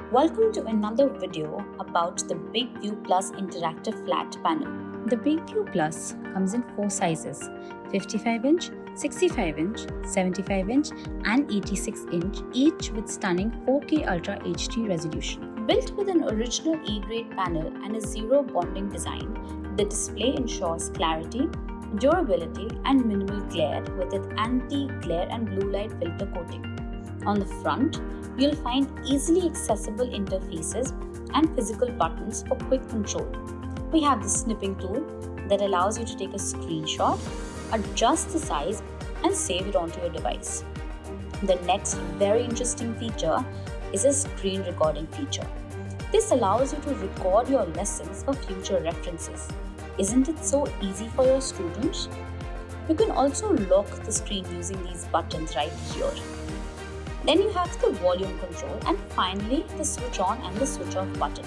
Welcome to another video about the BigVue Plus interactive flat panel. The BigVue Plus comes in 4 sizes: 55-inch, 65-inch, 75-inch and 86-inch, each with stunning 4K Ultra HD resolution. Built with an original E-grade panel and a zero bonding design, the display ensures clarity, durability and minimal glare with its anti-glare and blue light filter coating. On the front, you'll find easily accessible interfaces and physical buttons for quick control. We have the snipping tool that allows you to take a screenshot, adjust the size and save it onto your device. The next very interesting feature is a screen recording feature. This allows you to record your lessons for future references. Isn't it so easy for your students? You can also lock the screen using these buttons right here. Then you have the volume control and finally the switch on and the switch off button.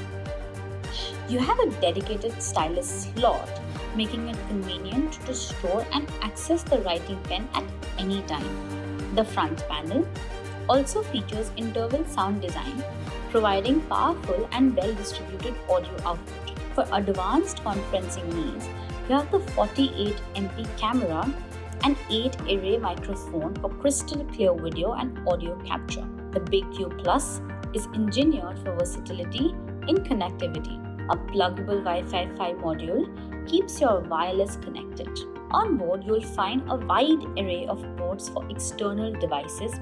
You have a dedicated stylus slot, making it convenient to store and access the writing pen at any time. The front panel also features interval sound design, providing powerful and well-distributed audio output. For advanced conferencing needs, you have the 48MP camera and 8-array microphone for crystal clear video and audio capture. The BigVue Plus is engineered for versatility in connectivity. A pluggable Wi-Fi 5 module keeps your wireless connected. On board, you'll find a wide array of ports for external devices,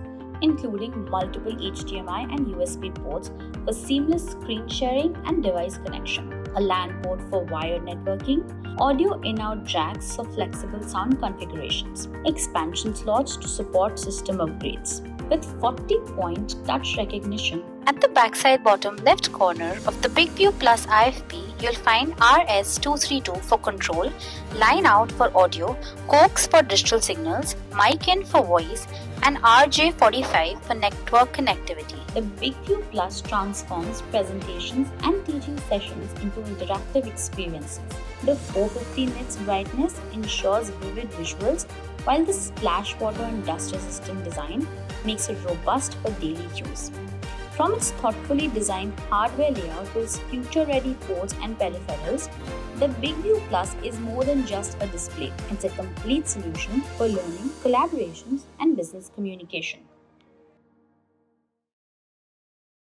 including multiple HDMI and USB ports for seamless screen sharing and device connection, a LAN port for wired networking, audio in-out jacks for flexible sound configurations, expansion slots to support system upgrades. With 40-point touch recognition, at the backside bottom left corner of the BigVue Plus IFP, you'll find RS232 for control, line out for audio, Coax for digital signals, mic in for voice, and RJ45 for network connectivity. The BigVue Plus transforms presentations and teaching sessions into interactive experiences. The 450 nits brightness ensures vivid visuals, while the splash water and dust resistant design makes it robust for daily use. From its thoughtfully designed hardware layout to its future-ready ports and peripherals, the BigVue Plus is more than just a display. It's a complete solution for learning, collaborations, and business communication.